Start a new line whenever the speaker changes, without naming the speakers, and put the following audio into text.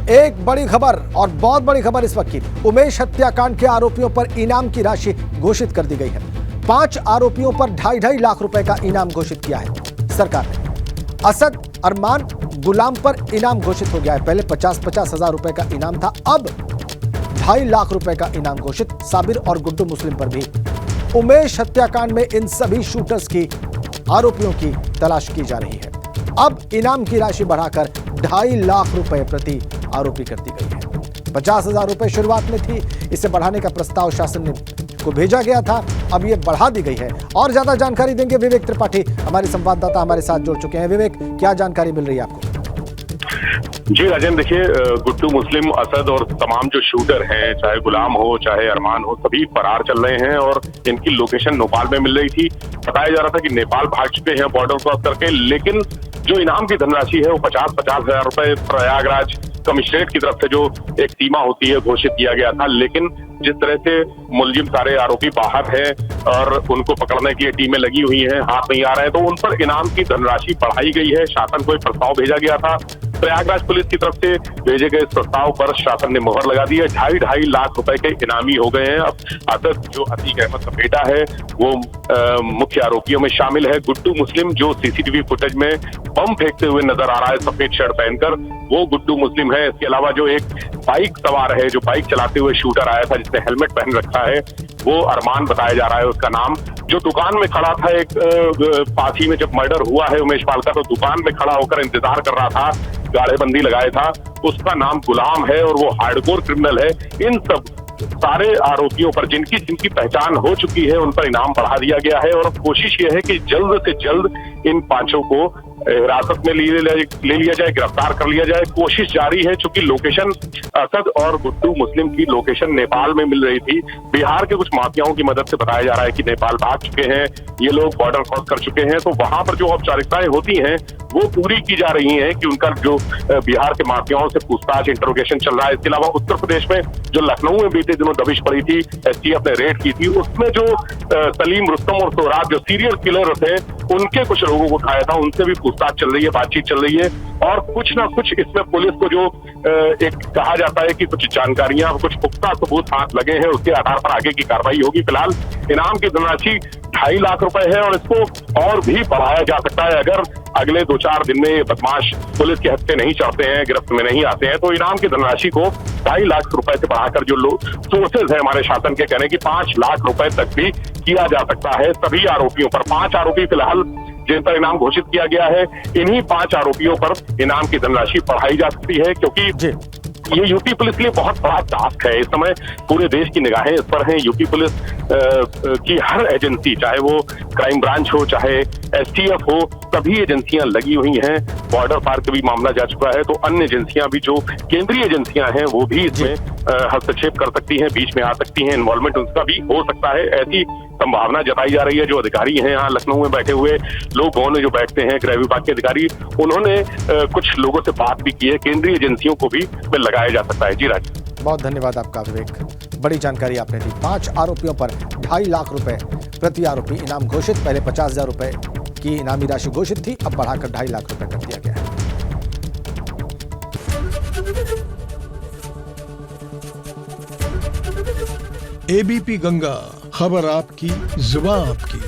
एक बड़ी खबर और बहुत बड़ी खबर इस वक्त की। उमेश हत्याकांड के आरोपियों पर इनाम की राशि घोषित कर दी गई है। 5 आरोपियों पर 2.5 लाख रुपए का इनाम घोषित किया है सरकार ने। असद, अरमान, गुलाम पर इनाम घोषित हो गया है। पहले 50-50 हजार रुपए का इनाम था, अब 2.5 लाख रुपए का इनाम घोषित। साबिर और गुड्डू मुस्लिम पर भी। उमेश हत्याकांड में इन सभी शूटर्स की, आरोपियों की तलाश की जा रही है। अब इनाम की राशि बढ़ाकर 2.5 लाख रुपए प्रति आरोपी कर दी गई है। 50,000 रुपए शुरुआत में थी, इसे बढ़ाने का प्रस्ताव शासन को भेजा गया था, अब ये बढ़ा दी गई है। और ज्यादा जानकारी देंगे विवेक त्रिपाठी, हमारे संवाददाता हमारे साथ जुड़ चुके हैं। विवेक, क्या जानकारी मिल रही है आपको?
जी राजेंद्र, देखिए गुड्डू मुस्लिम, असद और तमाम जो शूटर हैं, चाहे गुलाम हो चाहे अरमान हो, सभी फरार चल रहे हैं और इनकी लोकेशन नेपाल में मिल रही थी। बताया जा रहा था कि नेपाल भाग चुके हैं बॉर्डर क्रॉस करके, लेकिन जो इनाम की धनराशि है वो 50-50 हजार रुपए प्रयागराज कमिश्नरेट की तरफ से जो एक सीमा होती है घोषित किया गया था। लेकिन जिस तरह से मुलजिम सारे आरोपी बाहर हैं और उनको पकड़ने की टीमें लगी हुई हैं, हाथ नहीं आ रहे हैं, तो उन पर इनाम की धनराशि बढ़ाई गई है। शासन को एक प्रस्ताव भेजा गया था, प्रयागराज पुलिस की तरफ से भेजे गए इस प्रस्ताव पर शासन ने मुहर लगा दी है। 2.5 लाख रुपए के इनामी हो गए हैं। अब असद, जो अतीक अहमद का बेटा है, वो मुख्य आरोपियों में शामिल है। गुड्डू मुस्लिम, जो सीसीटीवी फुटेज में बम फेंकते हुए नजर आ रहा है सफेद शर्ट पहनकर, वो गुड्डू मुस्लिम है। इसके अलावा जो एक बाइक सवार है, जो बाइक चलाते हुए शूटर आया था जिसने हेलमेट पहन रखा है, वो अरमान बताया जा रहा है उसका नाम। जो दुकान में खड़ा था, एक पास ही में जब मर्डर हुआ है उमेश पाल का, तो दुकान में खड़ा होकर इंतजार कर रहा था, गाड़ेबंदी लगाया था, उसका नाम गुलाम है और वो हार्डकोर क्रिमिनल है। इन सब सारे आरोपियों पर जिनकी पहचान हो चुकी है, उन पर इनाम बढ़ा दिया गया है और कोशिश ये है कि जल्द से जल्द इन 5 को हिरासत में ले लिया जाए, गिरफ्तार कर लिया जाए। कोशिश जारी है, चूंकि लोकेशन असद और गुड्डू मुस्लिम की लोकेशन नेपाल में मिल रही थी। बिहार के कुछ माफियाओं की मदद से बताया जा रहा है कि नेपाल भाग चुके हैं, ये लोग बॉर्डर क्रॉस कर चुके हैं, तो वहां पर जो औपचारिकताएं होती हैं वो पूरी की जा रही हैं कि उनका जो बिहार के माफियाओं से पूछताछ, इंटरोगेशन चल रहा है। इसके अलावा उत्तर प्रदेश में जो लखनऊ में बीते दिनों दबिश पड़ी थी, एसटीएफ ने रेड की थी, उसमें जो सलीम, रुस्तम और सोहराब जो सीरियल किलर थे, उनके कुछ लोगों को उठाया था, उनसे भी पूछताछ चल रही है, बातचीत चल रही है। और कुछ ना कुछ इसमें पुलिस को जो एक कहा जाता है कि कुछ जानकारियां, कुछ पुख्ता सबूत हाथ लगे हैं, उसके आधार पर आगे की कार्रवाई होगी। फिलहाल इनाम की धनराशि 2.5 लाख रुपए है और इसको और भी बढ़ाया जा सकता है अगर अगले 2-4 दिन में ये बदमाश पुलिस के हत्थे नहीं चढ़ते हैं, गिरफ्त में नहीं आते हैं, तो इनाम की धनराशि को 2.5 लाख रुपए से बढ़ाकर जो सोर्सेज है हमारे शासन के कहने की 5 लाख रुपए तक भी किया जा सकता है। सभी आरोपियों पर, 5 आरोपी फिलहाल जिन पर इनाम घोषित किया गया है, इन्हीं 5 आरोपियों पर इनाम की धनराशि बढ़ाई जा सकती है, क्योंकि ये यूपी पुलिस के लिए बहुत बड़ा टास्क है। इस समय पूरे देश की निगाहें इस पर हैं। यूपी पुलिस की हर एजेंसी, चाहे वो क्राइम ब्रांच हो चाहे एसटीएफ हो, सभी एजेंसियां लगी हुई हैं। बॉर्डर पार का भी मामला जा चुका है, तो अन्य एजेंसियां भी, जो केंद्रीय एजेंसियां हैं, वो भी इसमें हस्तक्षेप कर सकती हैं, बीच में आ सकती हैं, इन्वॉल्वमेंट उनका भी हो सकता है, ऐसी संभावना जताई जा रही है। जो अधिकारी हैं यहाँ लखनऊ में बैठे हुए लोग, में जो बैठते हैं गृह विभाग के अधिकारी, उन्होंने कुछ लोगों से बात भी की है, केंद्रीय एजेंसियों को भी लगाया जा सकता है। जी राज,
बहुत धन्यवाद आपका विवेक, बड़ी जानकारी आपने दी। 5 आरोपियों पर 2.5 लाख रुपए प्रति आरोपी इनाम घोषित। पहले 50,000 रुपए की इनामी राशि घोषित थी, अब बढ़ाकर 2.5 लाख रुपए कर दिया गया है।
एबीपी गंगा, खबर आपकी, जुबान आपकी।